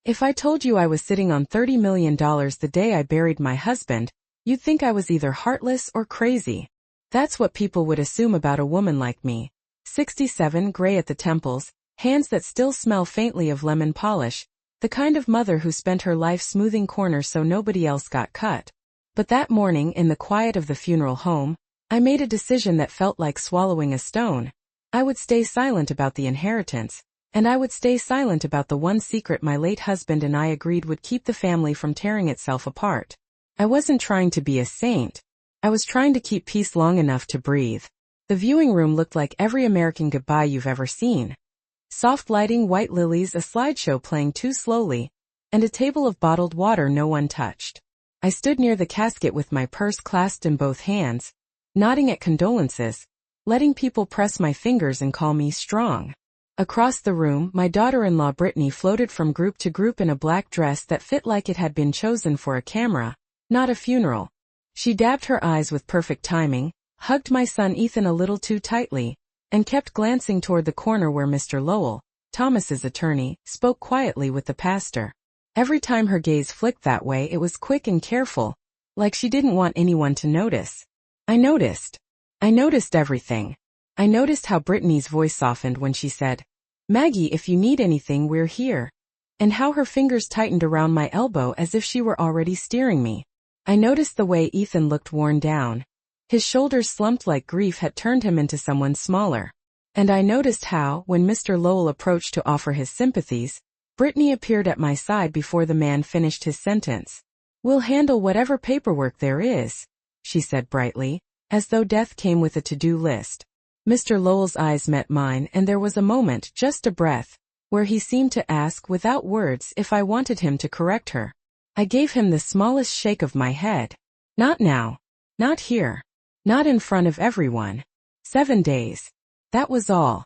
If I told you I was sitting on $30 million the day I buried my husband, you'd think I was either heartless or crazy. That's what people would assume about a woman like me. 67, gray at the temples, hands that still smell faintly of lemon polish, the kind of mother who spent her life smoothing corners so nobody else got cut. But that morning, in the quiet of the funeral home, I made a decision that felt like swallowing a stone. I would stay silent about the inheritance, and I would stay silent about the one secret my late husband and I agreed would keep the family from tearing itself apart. I wasn't trying to be a saint. I was trying to keep peace long enough to breathe. The viewing room looked like every American goodbye you've ever seen. Soft lighting, white lilies, a slideshow playing too slowly, and a table of bottled water no one touched. I stood near the casket with my purse clasped in both hands, nodding at condolences, letting people press my fingers and call me strong. Across the room, my daughter-in-law Brittany floated from group to group in a black dress that fit like it had been chosen for a camera, not a funeral. She dabbed her eyes with perfect timing, hugged my son Ethan a little too tightly, and kept glancing toward the corner where Mr. Lowell, Thomas's attorney, spoke quietly with the pastor. Every time her gaze flicked that way, it was quick and careful, like she didn't want anyone to notice. I noticed. I noticed everything. I noticed how Brittany's voice softened when she said, "Maggie, if you need anything, we're here," and how her fingers tightened around my elbow as if she were already steering me. I noticed the way Ethan looked worn down. His shoulders slumped like grief had turned him into someone smaller. And I noticed how, when Mr. Lowell approached to offer his sympathies, Brittany appeared at my side before the man finished his sentence. "We'll handle whatever paperwork there is," she said brightly, as though death came with a to-do list. Mr. Lowell's eyes met mine, and there was a moment, just a breath, where he seemed to ask without words if I wanted him to correct her. I gave him the smallest shake of my head. "Not now. Not here. Not in front of everyone. 7 days. That was all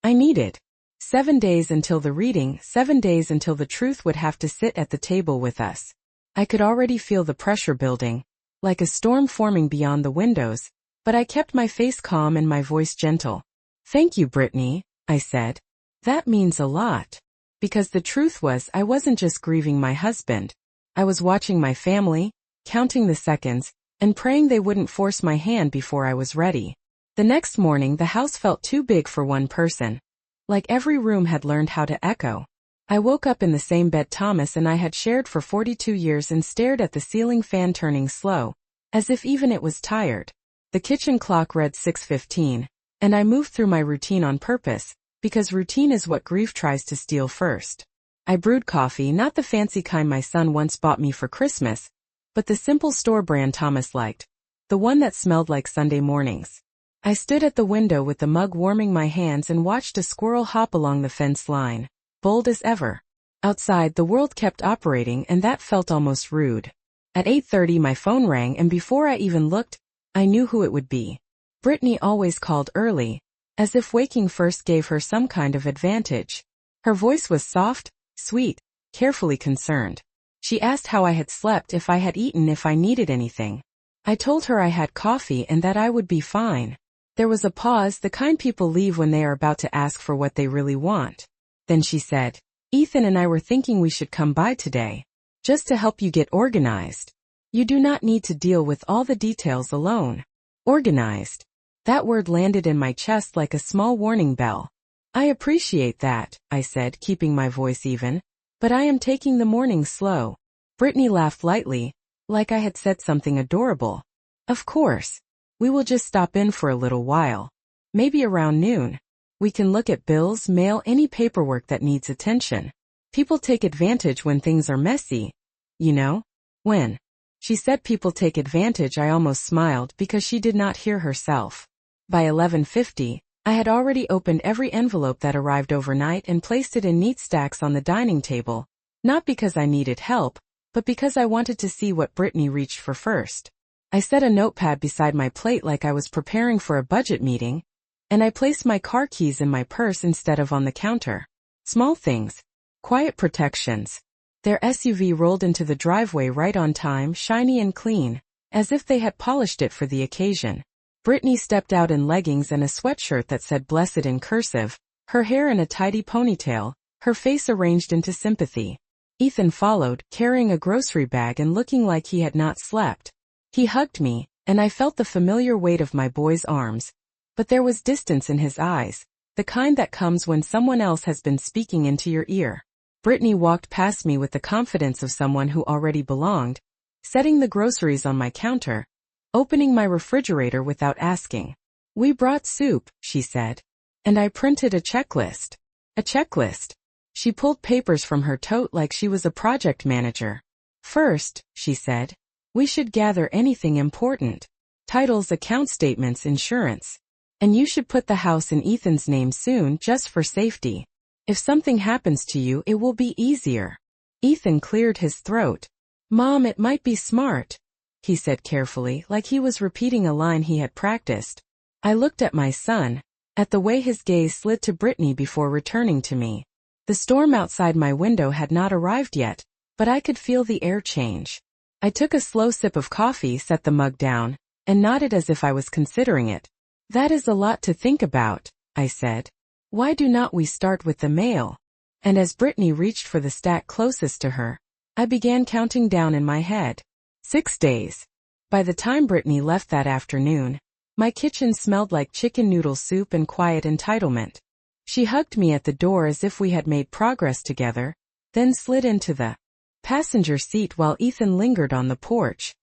I needed. 7 days until the reading, 7 days until the truth would have to sit at the table with us. I could already feel the pressure building, like a storm forming beyond the windows, but I kept my face calm and my voice gentle. "Thank you, Brittany," I said. "That means a lot." Because the truth was, I wasn't just grieving my husband. I was watching my family, counting the seconds, and praying they wouldn't force my hand before I was ready. The next morning, the house felt too big for one person. Like every room had learned how to echo. I woke up in the same bed Thomas and I had shared for 42 years and stared at the ceiling fan turning slow, as if even it was tired. The kitchen clock read 6:15, and I moved through my routine on purpose, because routine is what grief tries to steal first. I brewed coffee, not the fancy kind my son once bought me for Christmas, but the simple store brand Thomas liked, the one that smelled like Sunday mornings. I stood at the window with the mug warming my hands and watched a squirrel hop along the fence line, bold as ever. Outside, the world kept operating, and that felt almost rude. At 8:30 my phone rang, and before I even looked, I knew who it would be. Brittany always called early, as if waking first gave her some kind of advantage. Her voice was soft, sweet, carefully concerned. She asked how I had slept, if I had eaten, if I needed anything. I told her I had coffee and that I would be fine. There was a pause, the kind people leave when they are about to ask for what they really want. Then she said, "Ethan and I were thinking we should come by today, just to help you get organized. You do not need to deal with all the details alone." Organized. That word landed in my chest like a small warning bell. "I appreciate that," I said, keeping my voice even, "but I am taking the morning slow." Brittany laughed lightly, like I had said something adorable. "Of course. We will just stop in for a little while. Maybe around noon. We can look at bills, mail, any paperwork that needs attention. People take advantage when things are messy. You know? When she said people take advantage, I almost smiled because she did not hear herself. By 11:50, I had already opened every envelope that arrived overnight and placed it in neat stacks on the dining table, not because I needed help, but because I wanted to see what Brittany reached for first. I set a notepad beside my plate like I was preparing for a budget meeting, and I placed my car keys in my purse instead of on the counter. Small things. Quiet protections. Their SUV rolled into the driveway right on time, shiny and clean, as if they had polished it for the occasion. Brittany stepped out in leggings and a sweatshirt that said "Blessed" in cursive, her hair in a tidy ponytail, her face arranged into sympathy. Ethan followed, carrying a grocery bag and looking like he had not slept. He hugged me, and I felt the familiar weight of my boy's arms. But there was distance in his eyes, the kind that comes when someone else has been speaking into your ear. Brittany walked past me with the confidence of someone who already belonged, setting the groceries on my counter, opening my refrigerator without asking. "We brought soup," she said. And I printed a checklist. A checklist. She pulled papers from her tote like she was a project manager. "First," she said, "we should gather anything important. Titles, account statements, insurance. And you should put the house in Ethan's name soon just for safety. If something happens to you, it will be easier." Ethan cleared his throat. "Mom, it might be smart," he said carefully, like he was repeating a line he had practiced. I looked at my son, at the way his gaze slid to Brittany before returning to me. The storm outside my window had not arrived yet, but I could feel the air change. I took a slow sip of coffee, set the mug down, and nodded as if I was considering it. "That is a lot to think about," I said. "Why do not we start with the mail?" And as Brittany reached for the stack closest to her, I began counting down in my head. 6 days. By the time Brittany left that afternoon, my kitchen smelled like chicken noodle soup and quiet entitlement. She hugged me at the door as if we had made progress together, then slid into the passenger seat while Ethan lingered on the porch.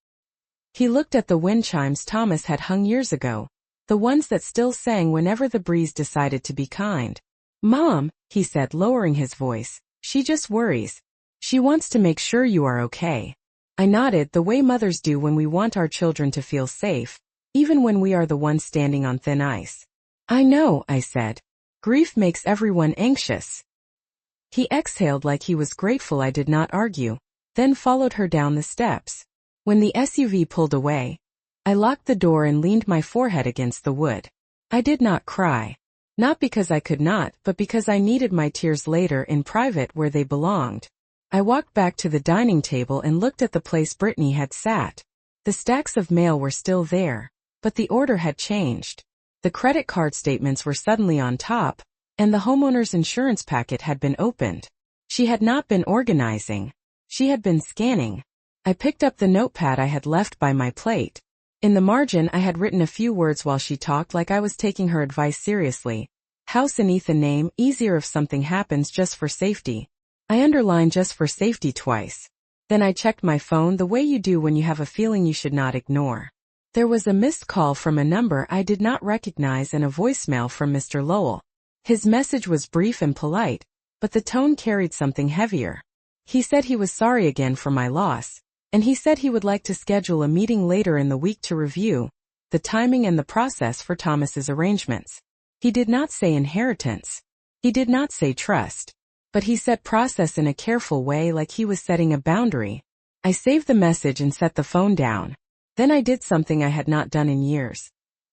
He looked at the wind chimes Thomas had hung years ago, the ones that still sang whenever the breeze decided to be kind. "Mom," he said, lowering his voice, "she just worries. She wants to make sure you are okay." I nodded, the way mothers do when we want our children to feel safe, even when we are the ones standing on thin ice. "I know," I said. "Grief makes everyone anxious." He exhaled like he was grateful I did not argue, then followed her down the steps. When the SUV pulled away, I locked the door and leaned my forehead against the wood. I did not cry. Not because I could not, but because I needed my tears later in private where they belonged. I walked back to the dining table and looked at the place Brittany had sat. The stacks of mail were still there, but the order had changed. The credit card statements were suddenly on top, and the homeowner's insurance packet had been opened. She had not been organizing. She had been scanning. I picked up the notepad I had left by my plate. In the margin I had written a few words while she talked like I was taking her advice seriously. House in Ethan name, easier if something happens, just for safety. I underlined just for safety twice. Then I checked my phone the way you do when you have a feeling you should not ignore. There was a missed call from a number I did not recognize and a voicemail from Mr. Lowell. His message was brief and polite, but the tone carried something heavier. He said he was sorry again for my loss, and he said he would like to schedule a meeting later in the week to review the timing and the process for Thomas's arrangements. He did not say inheritance. He did not say trust. But he said process in a careful way, like he was setting a boundary. I saved the message and set the phone down. Then I did something I had not done in years.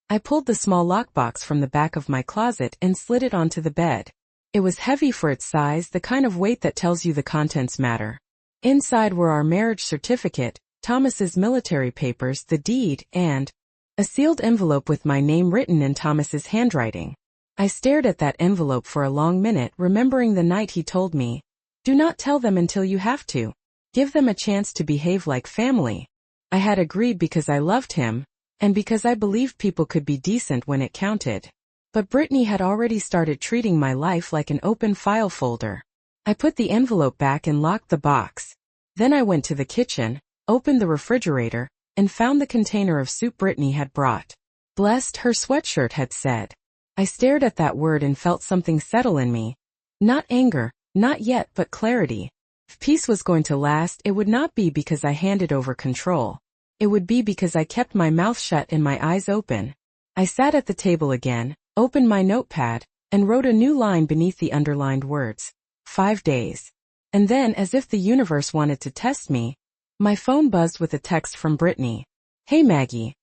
I pulled the small lockbox from the back of my closet and slid it onto the bed. It was heavy for its size, the kind of weight that tells you the contents matter. Inside were our marriage certificate, Thomas's military papers, the deed, and a sealed envelope with my name written in Thomas's handwriting. I stared at that envelope for a long minute, remembering the night he told me, "Do not tell them until you have to. Give them a chance to behave like family." I had agreed because I loved him, and because I believed people could be decent when it counted. But Brittany had already started treating my life like an open file folder. I put the envelope back and locked the box. Then I went to the kitchen, opened the refrigerator, and found the container of soup Brittany had brought. "Blessed," her sweatshirt had said. I stared at that word and felt something settle in me. Not anger, not yet, but clarity. If peace was going to last, it would not be because I handed over control. It would be because I kept my mouth shut and my eyes open. I sat at the table again, opened my notepad, and wrote a new line beneath the underlined words. 5 days. And then, as if the universe wanted to test me, my phone buzzed with a text from Brittany. "Hey Maggie.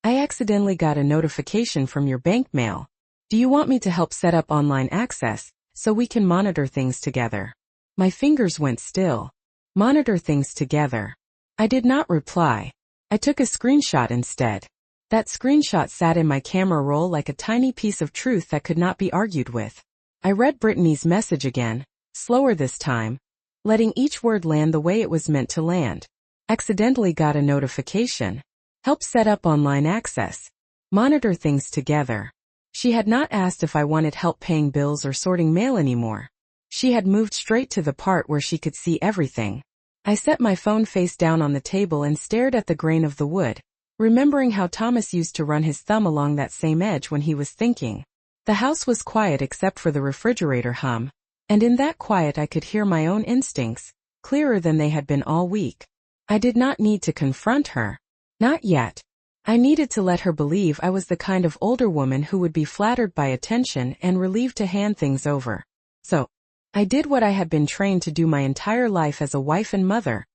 I accidentally got a notification from your bank mail. Do you want me to help set up online access, so we can monitor things together?" My fingers went still. Monitor things together. I did not reply. I took a screenshot instead. That screenshot sat in my camera roll like a tiny piece of truth that could not be argued with. I read Brittany's message again, slower this time. letting each word land the way it was meant to land. Accidentally got a notification. Help set up online access. Monitor things together. She had not asked if I wanted help paying bills or sorting mail anymore. She had moved straight to the part where she could see everything. I set my phone face down on the table and stared at the grain of the wood, remembering how Thomas used to run his thumb along that same edge when he was thinking. The house was quiet except for the refrigerator hum, and in that quiet I could hear my own instincts, clearer than they had been all week. I did not need to confront her. Not yet. I needed to let her believe I was the kind of older woman who would be flattered by attention and relieved to hand things over. So, I did what I had been trained to do my entire life as a wife and mother.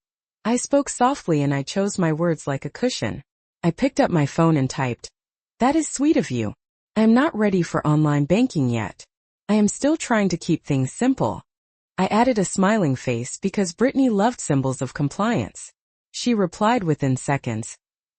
I spoke softly and I chose my words like a cushion. I picked up my phone and typed, "That is sweet of you. I am not ready for online banking yet. I am still trying to keep things simple." I added a smiling face because Brittany loved symbols of compliance. She replied within seconds,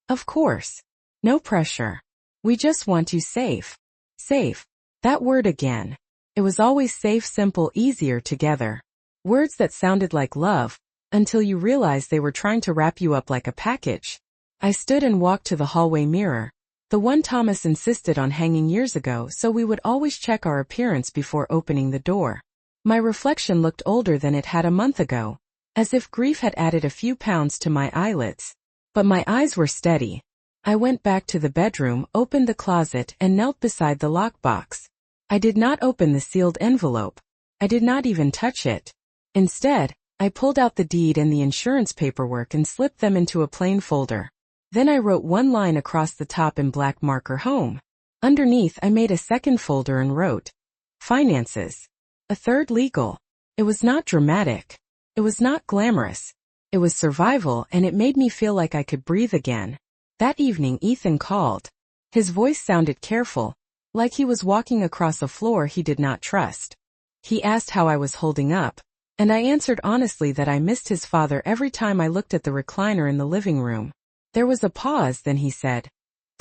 "Of course. No pressure. We just want you safe." Safe. That word again. It was always safe, simple, easier together. Words that sounded like love, until you realized they were trying to wrap you up like a package. I stood and walked to the hallway mirror, the one Thomas insisted on hanging years ago so we would always check our appearance before opening the door. My reflection looked older than it had a month ago, as if grief had added a few pounds to my eyelids. But my eyes were steady. I went back to the bedroom, opened the closet, and knelt beside the lockbox. I did not open the sealed envelope. I did not even touch it. Instead, I pulled out the deed and the insurance paperwork and slipped them into a plain folder. Then I wrote one line across the top in black marker, "Home." Underneath, I made a second folder and wrote, "Finances." A third, "Legal." It was not dramatic. It was not glamorous. It was survival, and it made me feel like I could breathe again. That evening Ethan called. His voice sounded careful, like he was walking across a floor he did not trust. He asked how I was holding up, and I answered honestly that I missed his father every time I looked at the recliner in the living room. There was a pause, then he said,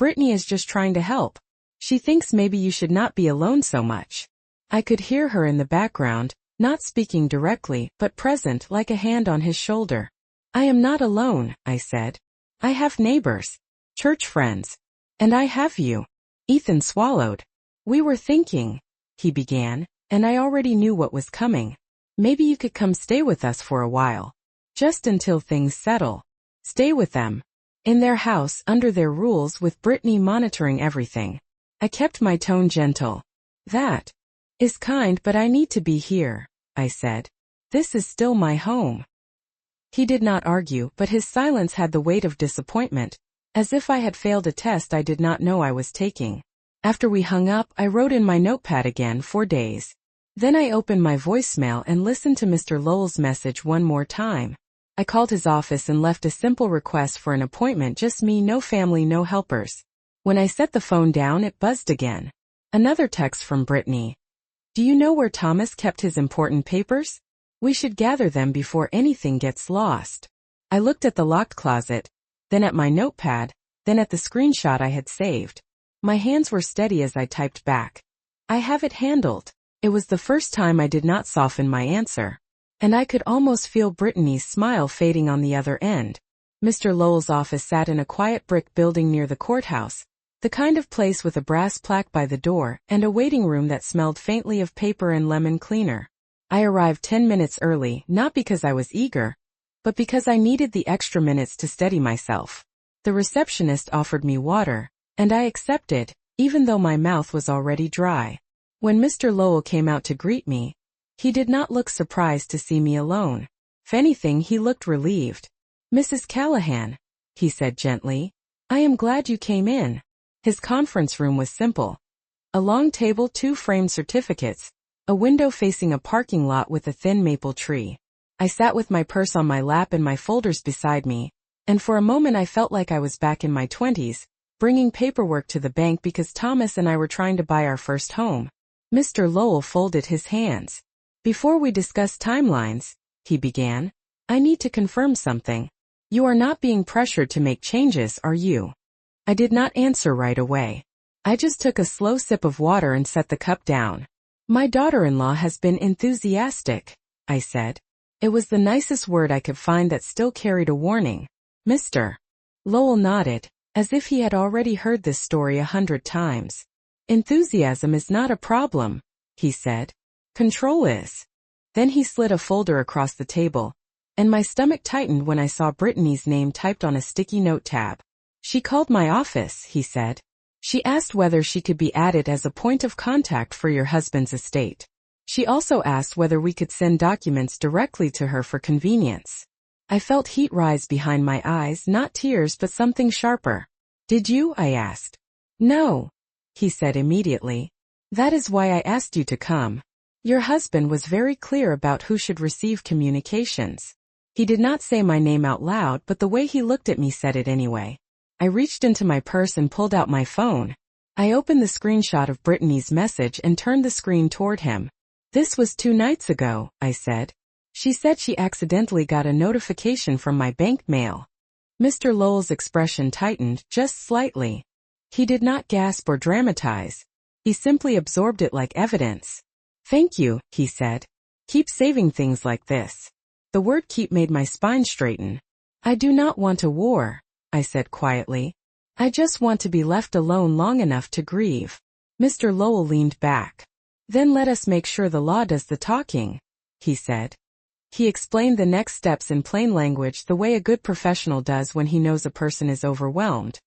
"Brittany is just trying to help. She thinks maybe you should not be alone so much." I could hear her in the background, not speaking directly, but present, like a hand on his shoulder. "I am not alone," I said. "I have neighbors, church friends, and I have you." Ethan swallowed. "We were thinking," he began, and I already knew what was coming. "Maybe you could come stay with us for a while. Just until things settle. Stay with them. In their house, under their rules, with Brittany monitoring everything." I kept my tone gentle. "That is kind, but I need to be here," I said. "This is still my home." He did not argue, but his silence had the weight of disappointment, as if I had failed a test I did not know I was taking. After we hung up, I wrote in my notepad again, 4 days. Then I opened my voicemail and listened to Mr. Lowell's message one more time. I called his office and left a simple request for an appointment, just me, no family, no helpers. When I set the phone down, it buzzed again. Another text from Brittany. "Do you know where Thomas kept his important papers? We should gather them before anything gets lost." I looked at the locked closet, then at my notepad, then at the screenshot I had saved. My hands were steady as I typed back, "I have it handled." It was the first time I did not soften my answer, and I could almost feel Brittany's smile fading on the other end. Mr. Lowell's office sat in a quiet brick building near the courthouse, the kind of place with a brass plaque by the door and a waiting room that smelled faintly of paper and lemon cleaner. I arrived 10 minutes early, not because I was eager, but because I needed the extra minutes to steady myself. The receptionist offered me water, and I accepted, even though my mouth was already dry. When Mr. Lowell came out to greet me, he did not look surprised to see me alone. If anything, he looked relieved. "Mrs. Callahan," he said gently, "I am glad you came in." His conference room was simple. A long table, 2 framed certificates, a window facing a parking lot with a thin maple tree. I sat with my purse on my lap and my folders beside me, and for a moment I felt like I was back in my 20s, bringing paperwork to the bank because Thomas and I were trying to buy our first home. Mr. Lowell folded his hands. "Before we discuss timelines," he began, "I need to confirm something. You are not being pressured to make changes, are you?" I did not answer right away. I just took a slow sip of water and set the cup down. "My daughter-in-law has been enthusiastic," I said. It was the nicest word I could find that still carried a warning. Mr. Lowell nodded, as if he had already heard this story 100 times. Enthusiasm is not a problem, he said. Control is. Then he slid a folder across the table, and my stomach tightened when I saw Brittany's name typed on a sticky note tab. She called my office, he said. She asked whether she could be added as a point of contact for your husband's estate. She also asked whether we could send documents directly to her for convenience. I felt heat rise behind my eyes, not tears but something sharper. Did you? I asked. No, he said immediately. That is why I asked you to come. Your husband was very clear about who should receive communications. He did not say my name out loud, but the way he looked at me said it anyway. I reached into my purse and pulled out my phone. I opened the screenshot of Brittany's message and turned the screen toward him. This was 2 nights ago, I said. She said she accidentally got a notification from my bank mail. Mr. Lowell's expression tightened, just slightly. He did not gasp or dramatize. He simply absorbed it like evidence. Thank you, he said. Keep saving things like this. The word keep made my spine straighten. I do not want a war, I said quietly. I just want to be left alone long enough to grieve. Mr. Lowell leaned back. Then let us make sure the law does the talking, he said. He explained the next steps in plain language the way a good professional does when he knows a person is overwhelmed.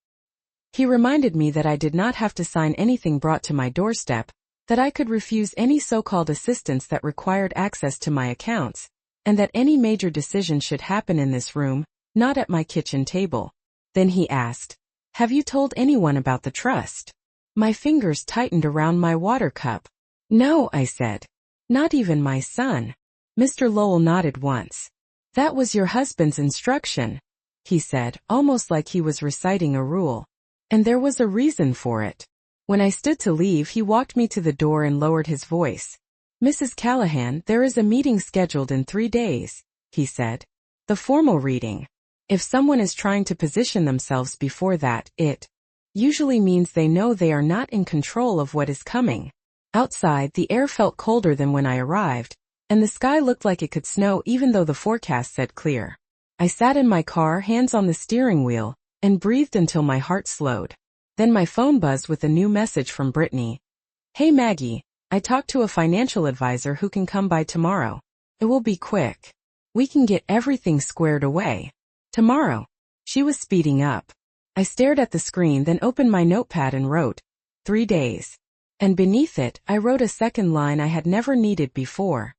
He reminded me that I did not have to sign anything brought to my doorstep, that I could refuse any so-called assistance that required access to my accounts, and that any major decision should happen in this room, not at my kitchen table. Then he asked, have you told anyone about the trust? My fingers tightened around my water cup. No, I said. Not even my son. Mr. Lowell nodded once. That was your husband's instruction, he said, almost like he was reciting a rule. And there was a reason for it. When I stood to leave, he walked me to the door and lowered his voice. Mrs. Callahan, there is a meeting scheduled in 3 days, he said. The formal reading. If someone is trying to position themselves before that, it usually means they know they are not in control of what is coming. Outside, the air felt colder than when I arrived, and the sky looked like it could snow even though the forecast said clear. I sat in my car, hands on the steering wheel, and breathed until my heart slowed. Then my phone buzzed with a new message from Brittany. Hey Maggie, I talked to a financial advisor who can come by tomorrow. It will be quick. We can get everything squared away. Tomorrow. She was speeding up. I stared at the screen, then opened my notepad and wrote, 3 days. And beneath it, I wrote a second line I had never needed before.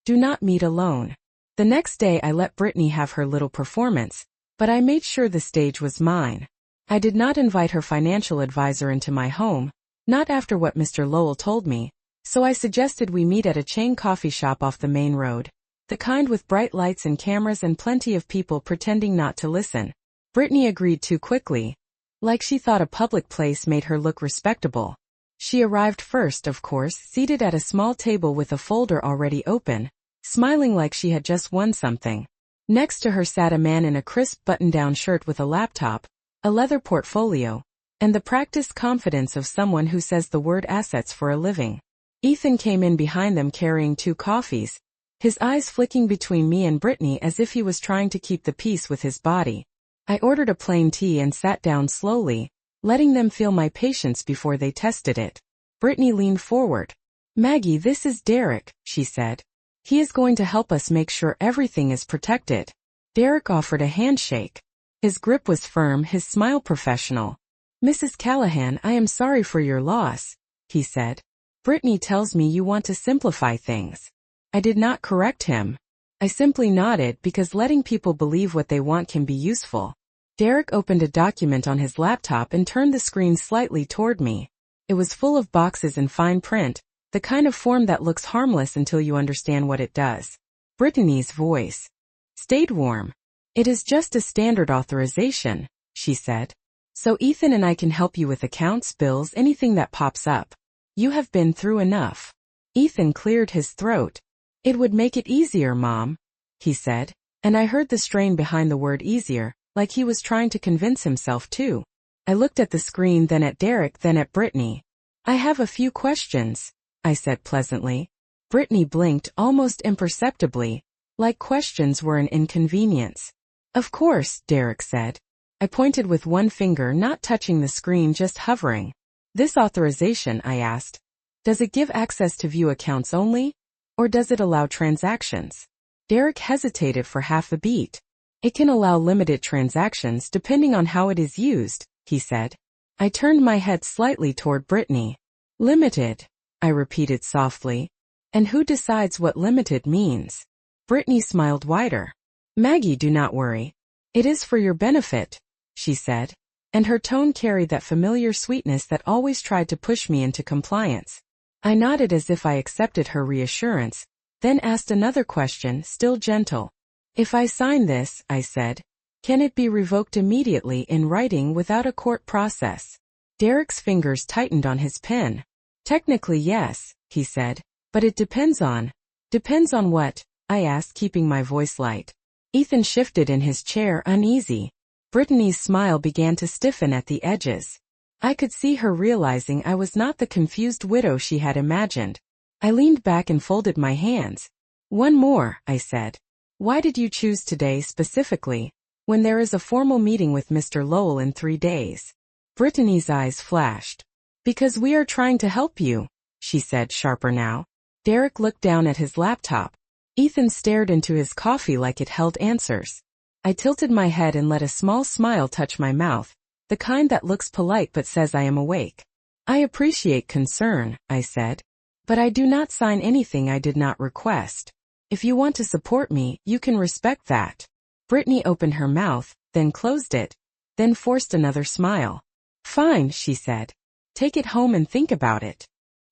Do not meet alone. The next day I let Brittany have her little performance, but I made sure the stage was mine. I did not invite her financial advisor into my home, not after what Mr. Lowell told me, so I suggested we meet at a chain coffee shop off the main road, the kind with bright lights and cameras and plenty of people pretending not to listen. Brittany agreed too quickly, like she thought a public place made her look respectable. She arrived first, of course, seated at a small table with a folder already open, smiling like she had just won something. Next to her sat a man in a crisp button-down shirt with a laptop, a leather portfolio, and the practiced confidence of someone who says the word assets for a living. Ethan came in behind them carrying 2 coffees, his eyes flicking between me and Brittany as if he was trying to keep the peace with his body. I ordered a plain tea and sat down slowly, letting them feel my patience before they tested it. Brittany leaned forward. Maggie, this is Derek, she said. He is going to help us make sure everything is protected. Derek offered a handshake. His grip was firm, his smile professional. Mrs. Callahan, I am sorry for your loss, he said. Brittany tells me you want to simplify things. I did not correct him. I simply nodded because letting people believe what they want can be useful. Derek opened a document on his laptop and turned the screen slightly toward me. It was full of boxes in fine print, the kind of form that looks harmless until you understand what it does. Brittany's voice stayed warm. It is just a standard authorization, she said. So Ethan and I can help you with accounts, bills, anything that pops up. You have been through enough. Ethan cleared his throat. It would make it easier, Mom, he said, and I heard the strain behind the word easier, like he was trying to convince himself too. I looked at the screen, then at Derek, then at Brittany. I have a few questions, I said pleasantly. Brittany blinked almost imperceptibly. Like questions were an inconvenience. Of course, Derek said. I pointed with one finger, not touching the screen, just hovering. This authorization, I asked. Does it give access to view accounts only? Or does it allow transactions? Derek hesitated for half a beat. It can allow limited transactions depending on how it is used, he said. I turned my head slightly toward Brittany. Limited, I repeated softly. And who decides what limited means? Brittany smiled wider. Maggie, do not worry. It is for your benefit, she said, and her tone carried that familiar sweetness that always tried to push me into compliance. I nodded as if I accepted her reassurance, then asked another question, still gentle. If I sign this, I said, can it be revoked immediately in writing without a court process? Derek's fingers tightened on his pen. Technically yes, he said, but it depends on. Depends on what? I asked, keeping my voice light. Ethan shifted in his chair, uneasy. Brittany's smile began to stiffen at the edges. I could see her realizing I was not the confused widow she had imagined. I leaned back and folded my hands. One more, I said. Why did you choose today specifically, when there is a formal meeting with Mr. Lowell in 3 days? Brittany's eyes flashed. Because we are trying to help you, she said, sharper now. Derek looked down at his laptop. Ethan stared into his coffee like it held answers. I tilted my head and let a small smile touch my mouth, the kind that looks polite but says I am awake. I appreciate concern, I said. But I do not sign anything I did not request. If you want to support me, you can respect that. Brittany opened her mouth, then closed it, then forced another smile. Fine, she said. Take it home and think about it.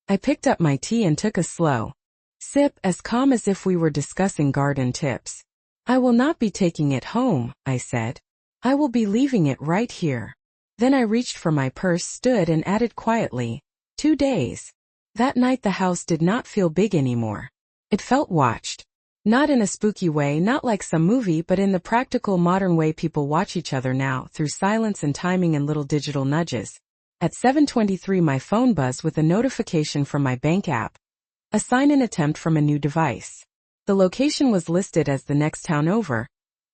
I picked up my tea and took a slow sip, as calm as if we were discussing garden tips. I will not be taking it home, I said. I will be leaving it right here. Then I reached for my purse, stood, and added quietly, 2 days. That night the house did not feel big anymore. It felt watched. Not in a spooky way, not like some movie, but in the practical modern way people watch each other now, through silence and timing and little digital nudges. At 7:23 my phone buzzed with a notification from my bank app. A sign-in attempt from a new device. The location was listed as the next town over,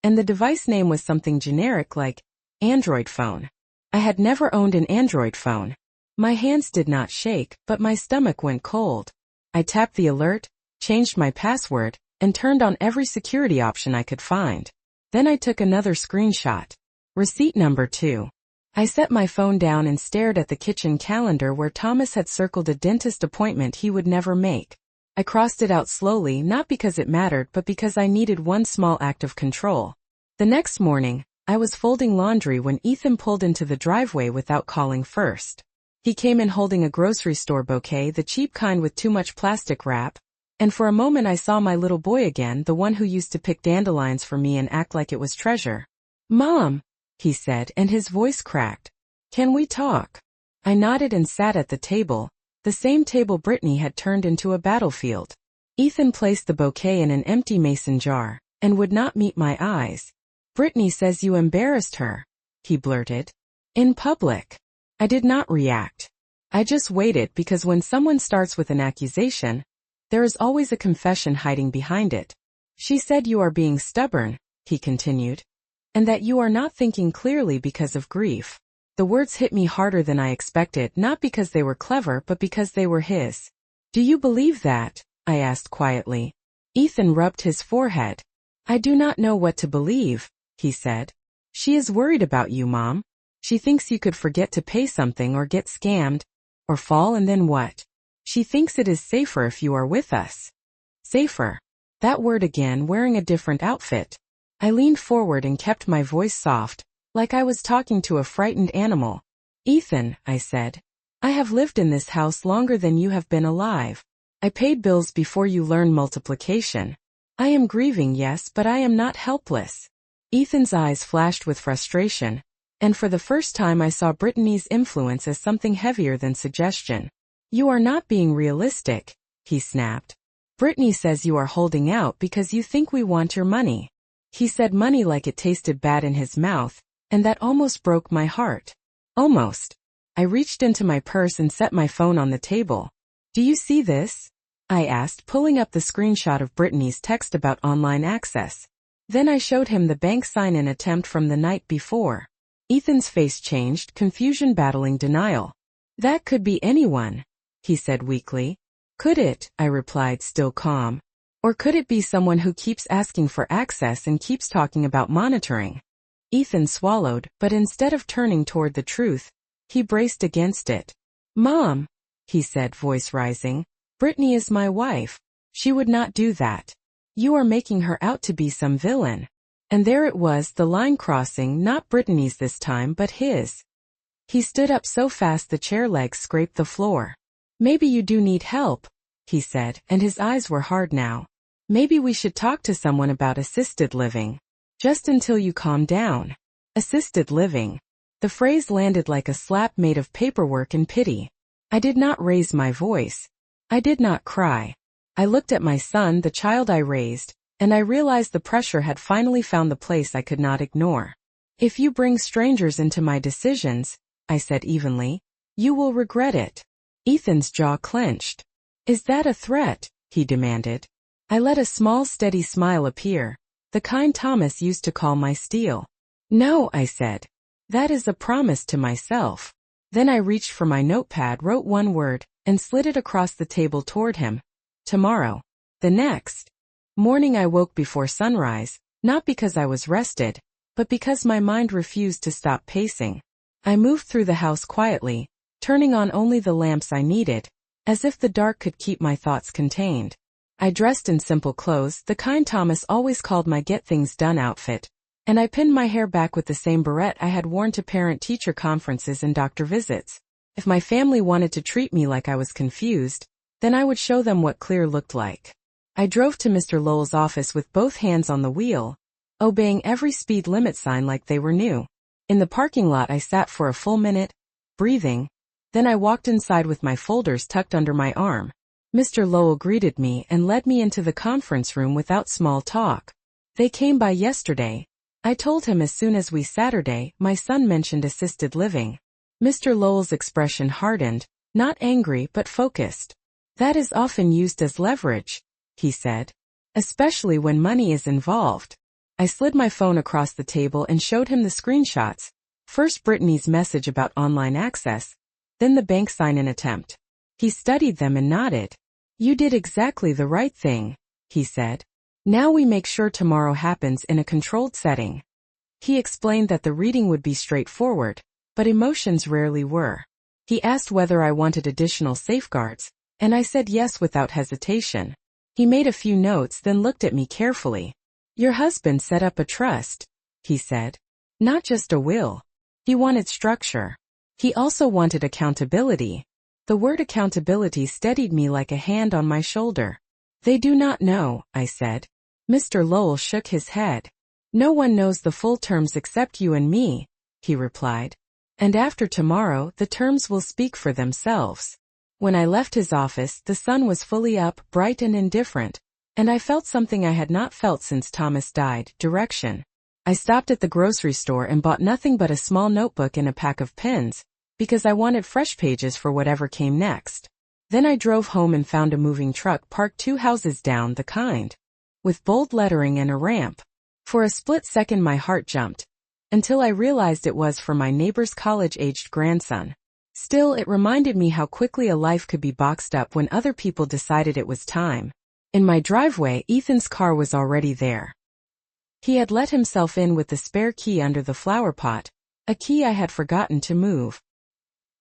and the device name was something generic like Android phone. I had never owned an Android phone. My hands did not shake, but my stomach went cold. I tapped the alert, changed my password, and turned on every security option I could find. Then I took another screenshot. Receipt number 2. I set my phone down and stared at the kitchen calendar where Thomas had circled a dentist appointment he would never make. I crossed it out slowly, not because it mattered but because I needed one small act of control. The next morning, I was folding laundry when Ethan pulled into the driveway without calling first. He came in holding a grocery store bouquet, the cheap kind with too much plastic wrap, and for a moment I saw my little boy again, the one who used to pick dandelions for me and act like it was treasure. Mom, he said, and his voice cracked. Can we talk? I nodded and sat at the table, the same table Brittany had turned into a battlefield. Ethan placed the bouquet in an empty mason jar, and would not meet my eyes. Brittany says you embarrassed her, he blurted. In public. I did not react. I just waited, because when someone starts with an accusation, there is always a confession hiding behind it. She said you are being stubborn, he continued, and that you are not thinking clearly because of grief. The words hit me harder than I expected, not because they were clever but because they were his. Do you believe that? I asked quietly. Ethan rubbed his forehead. I do not know what to believe, he said. She is worried about you, Mom. She thinks you could forget to pay something or get scammed, or fall, and then what? She thinks it is safer if you are with us. Safer. That word again, wearing a different outfit. I leaned forward and kept my voice soft, like I was talking to a frightened animal. Ethan, I said, I have lived in this house longer than you have been alive. I paid bills before you learned multiplication. I am grieving, yes, but I am not helpless. Ethan's eyes flashed with frustration, and for the first time I saw Brittany's influence as something heavier than suggestion. You are not being realistic, he snapped. Brittany says you are holding out because you think we want your money. He said money like it tasted bad in his mouth, and that almost broke my heart. Almost. I reached into my purse and set my phone on the table. Do you see this? I asked, pulling up the screenshot of Brittany's text about online access. Then I showed him the bank sign-in attempt from the night before. Ethan's face changed, confusion battling denial. That could be anyone, he said weakly. Could it? I replied, still calm. Or could it be someone who keeps asking for access and keeps talking about monitoring? Ethan swallowed, but instead of turning toward the truth, he braced against it. Mom, he said, voice rising, Brittany is my wife. She would not do that. You are making her out to be some villain. And there it was, the line crossing, not Brittany's this time but his. He stood up so fast the chair legs scraped the floor. Maybe you do need help, he said, and his eyes were hard now. Maybe we should talk to someone about assisted living. Just until you calm down. Assisted living. The phrase landed like a slap made of paperwork and pity. I did not raise my voice. I did not cry. I looked at my son, the child I raised, and I realized the pressure had finally found the place I could not ignore. If you bring strangers into my decisions, I said evenly, you will regret it. Ethan's jaw clenched. Is that a threat? He demanded. I let a small steady smile appear, the kind Thomas used to call my steel. No, I said. That is a promise to myself. Then I reached for my notepad, wrote one word, and slid it across the table toward him. Tomorrow. The next morning I woke before sunrise, not because I was rested, but because my mind refused to stop pacing. I moved through the house quietly, turning on only the lamps I needed, as if the dark could keep my thoughts contained. I dressed in simple clothes, the kind Thomas always called my get-things-done outfit, and I pinned my hair back with the same barrette I had worn to parent-teacher conferences and doctor visits. If my family wanted to treat me like I was confused, then I would show them what clear looked like. I drove to Mr. Lowell's office with both hands on the wheel, obeying every speed limit sign like they were new. In the parking lot I sat for a full minute, breathing. Then I walked inside with my folders tucked under my arm. Mr. Lowell greeted me and led me into the conference room without small talk. They came by yesterday. I told him as soon as Saturday, my son mentioned assisted living. Mr. Lowell's expression hardened, not angry but focused. That is often used as leverage, he said. Especially when money is involved. I slid my phone across the table and showed him the screenshots. First Brittany's message about online access, then the bank sign-in attempt. He studied them and nodded. You did exactly the right thing, he said. Now we make sure tomorrow happens in a controlled setting. He explained that the reading would be straightforward, but emotions rarely were. He asked whether I wanted additional safeguards, and I said yes without hesitation. He made a few notes then looked at me carefully. Your husband set up a trust, he said. Not just a will. He wanted structure. He also wanted accountability. The word accountability steadied me like a hand on my shoulder. They do not know, I said. Mr. Lowell shook his head. No one knows the full terms except you and me, he replied. And after tomorrow, the terms will speak for themselves. When I left his office, the sun was fully up, bright and indifferent, and I felt something I had not felt since Thomas died, direction. I stopped at the grocery store and bought nothing but a small notebook and a pack of pens, because I wanted fresh pages for whatever came next. Then I drove home and found a moving truck parked 2 houses down, the kind with bold lettering and a ramp. For a split second my heart jumped, until I realized it was for my neighbor's college-aged grandson. Still, it reminded me how quickly a life could be boxed up when other people decided it was time. In my driveway, Ethan's car was already there. He had let himself in with the spare key under the flower pot, a key I had forgotten to move.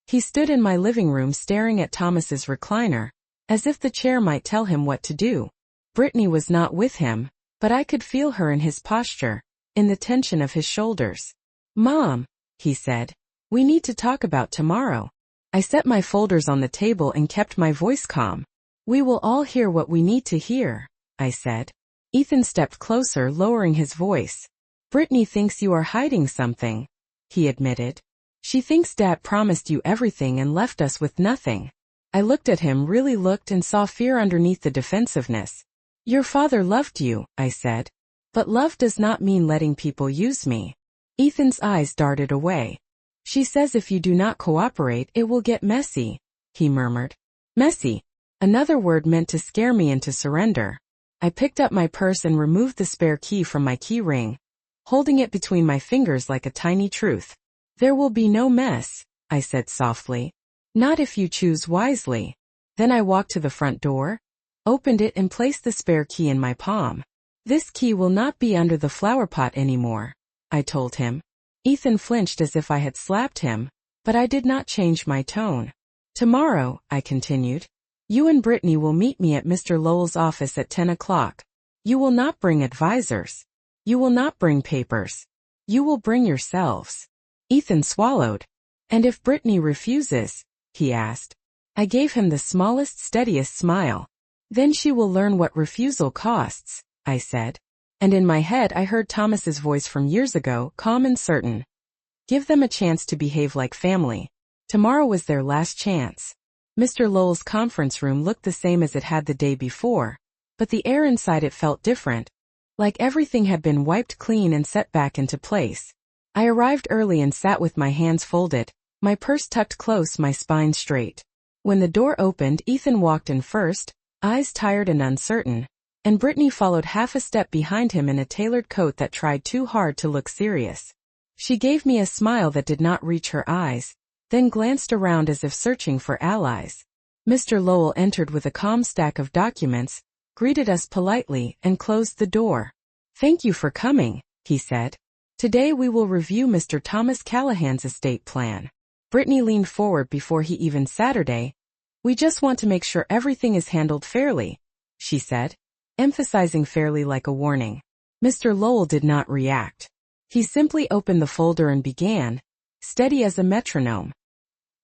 He stood in my living room staring at Thomas's recliner, as if the chair might tell him what to do. Brittany was not with him, but I could feel her in his posture, in the tension of his shoulders. Mom, he said, we need to talk about tomorrow. I set my folders on the table and kept my voice calm. We will all hear what we need to hear, I said. Ethan stepped closer, lowering his voice. Brittany thinks you are hiding something, he admitted. She thinks Dad promised you everything and left us with nothing. I looked at him, really looked, and saw fear underneath the defensiveness. Your father loved you, I said. But love does not mean letting people use me. Ethan's eyes darted away. She says if you do not cooperate, it will get messy, he murmured. Messy. Another word meant to scare me into surrender. I picked up my purse and removed the spare key from my key ring, holding it between my fingers like a tiny truth. There will be no mess, I said softly. Not if you choose wisely. Then I walked to the front door, opened it and placed the spare key in my palm. This key will not be under the flower pot anymore, I told him. Ethan flinched as if I had slapped him, but I did not change my tone. Tomorrow, I continued, you and Brittany will meet me at Mr. Lowell's office at 10 o'clock. You will not bring advisors. You will not bring papers. You will bring yourselves. Ethan swallowed. And if Brittany refuses? He asked. I gave him the smallest, steadiest smile. Then she will learn what refusal costs, I said. And in my head I heard Thomas's voice from years ago, calm and certain. Give them a chance to behave like family. Tomorrow was their last chance. Mr. Lowell's conference room looked the same as it had the day before, but the air inside it felt different, like everything had been wiped clean and set back into place. I arrived early and sat with my hands folded, my purse tucked close, my spine straight. When the door opened, Ethan walked in first, eyes tired and uncertain, and Brittany followed half a step behind him in a tailored coat that tried too hard to look serious. She gave me a smile that did not reach her eyes, then glanced around as if searching for allies. Mr. Lowell entered with a calm stack of documents, greeted us politely, and closed the door. Thank you for coming, he said. Today we will review Mr. Thomas Callahan's estate plan. Brittany leaned forward before he even Saturday. We just want to make sure everything is handled fairly, she said, emphasizing fairly like a warning. Mr. Lowell did not react. He simply opened the folder and began, steady as a metronome.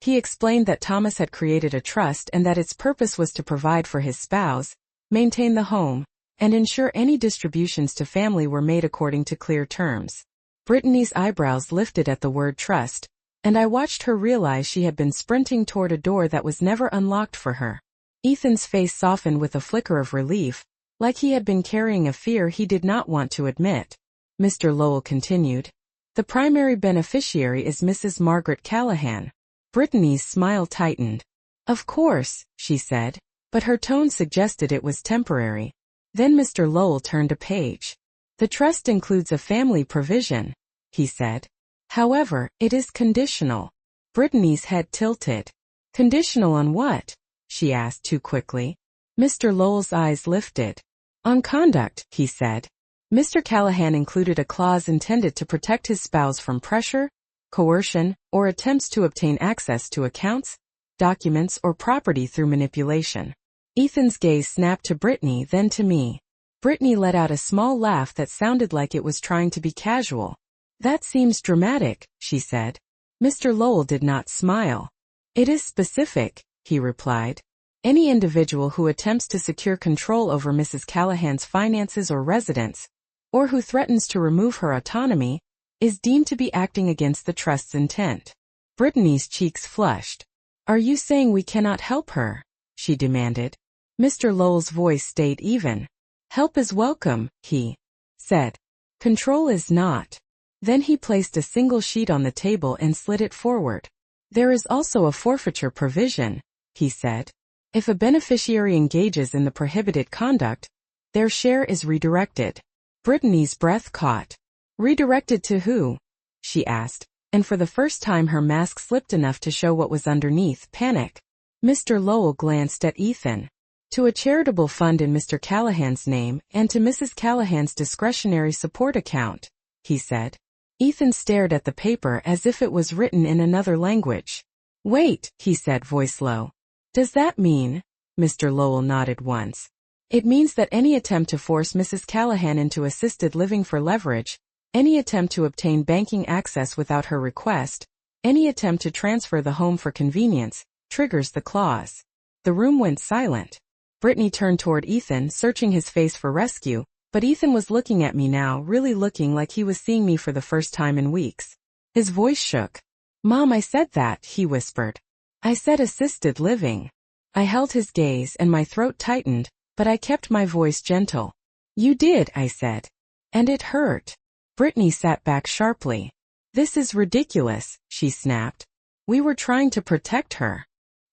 He explained that Thomas had created a trust and that its purpose was to provide for his spouse, maintain the home, and ensure any distributions to family were made according to clear terms. Brittany's eyebrows lifted at the word trust, and I watched her realize she had been sprinting toward a door that was never unlocked for her. Ethan's face softened with a flicker of relief, like he had been carrying a fear he did not want to admit. Mr. Lowell continued. The primary beneficiary is Mrs. Margaret Callahan. Brittany's smile tightened. Of course, she said, but her tone suggested it was temporary. Then Mr. Lowell turned a page. The trust includes a family provision, he said. However, it is conditional. Brittany's head tilted. Conditional on what? She asked too quickly. Mr. Lowell's eyes lifted. On conduct, he said. Mr. Callahan included a clause intended to protect his spouse from pressure, coercion, or attempts to obtain access to accounts, documents, or property through manipulation. Ethan's gaze snapped to Brittany, then to me. Brittany let out a small laugh that sounded like it was trying to be casual. That seems dramatic, she said. Mr. Lowell did not smile. It is specific, he replied. Any individual who attempts to secure control over Mrs. Callahan's finances or residence, or who threatens to remove her autonomy, is deemed to be acting against the trust's intent. Brittany's cheeks flushed. Are you saying we cannot help her? She demanded. Mr. Lowell's voice stayed even. Help is welcome, he said. Control is not. Then he placed a single sheet on the table and slid it forward. There is also a forfeiture provision, he said. If a beneficiary engages in the prohibited conduct, their share is redirected. Brittany's breath caught. Redirected to who? She asked, and for the first time her mask slipped enough to show what was underneath, panic. Mr. Lowell glanced at Ethan. To a charitable fund in Mr. Callahan's name and to Mrs. Callahan's discretionary support account, he said. Ethan stared at the paper as if it was written in another language. Wait, he said, voice low. Does that mean? Mr. Lowell nodded once. It means that any attempt to force Mrs. Callahan into assisted living for leverage, any attempt to obtain banking access without her request, any attempt to transfer the home for convenience, triggers the clause. The room went silent. Brittany turned toward Ethan, searching his face for rescue, but Ethan was looking at me now, really looking like he was seeing me for the first time in weeks. His voice shook. Mom, I said that, he whispered. I said assisted living. I held his gaze and my throat tightened, but I kept my voice gentle. You did, I said. And it hurt. Brittany sat back sharply. This is ridiculous, she snapped. We were trying to protect her.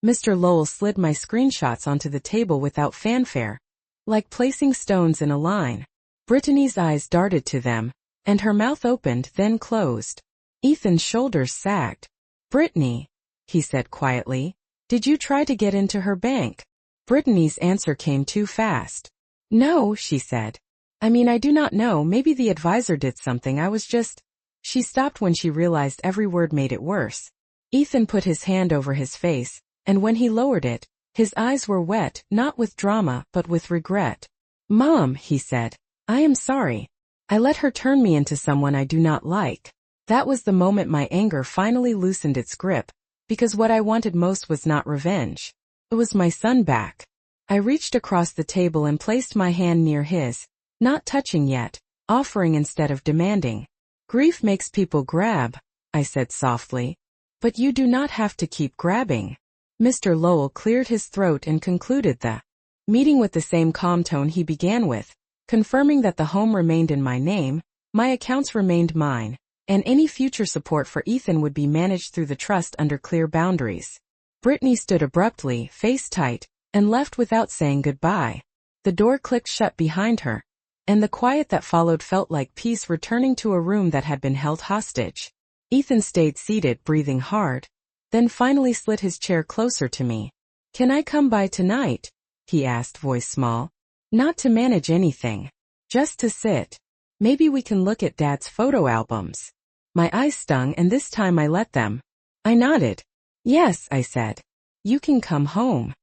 Mr. Lowell slid my screenshots onto the table without fanfare, like placing stones in a line. Brittany's eyes darted to them, and her mouth opened then closed. Ethan's shoulders sagged. "Brittany," he said quietly, "did you try to get into her bank?" Brittany's answer came too fast. "No," she said. "I mean, I do not know, maybe the advisor did something, I was just—" She stopped when she realized every word made it worse. Ethan put his hand over his face, and when he lowered it, his eyes were wet, not with drama, but with regret. "Mom," he said, "I am sorry. I let her turn me into someone I do not like." That was the moment my anger finally loosened its grip, because what I wanted most was not revenge. It was my son back. I reached across the table and placed my hand near his, not touching yet, offering instead of demanding. "Grief makes people grab," I said softly. "But you do not have to keep grabbing." Mr. Lowell cleared his throat and concluded the meeting with the same calm tone he began with, confirming that the home remained in my name, my accounts remained mine, and any future support for Ethan would be managed through the trust under clear boundaries. Brittany stood abruptly, face tight, and left without saying goodbye. The door clicked shut behind her, and the quiet that followed felt like peace returning to a room that had been held hostage. Ethan stayed seated, breathing hard, then finally slid his chair closer to me. "Can I come by tonight?" he asked, voice small. "Not to manage anything. Just to sit. Maybe we can look at Dad's photo albums." My eyes stung, and this time I let them. I nodded. "Yes," I said. "You can come home."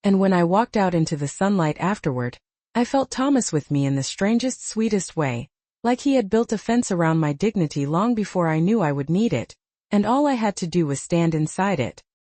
And when I walked out into the sunlight afterward, I felt Thomas with me in the strangest, sweetest way, like he had built a fence around my dignity long before I knew I would need it, and all I had to do was stand inside it.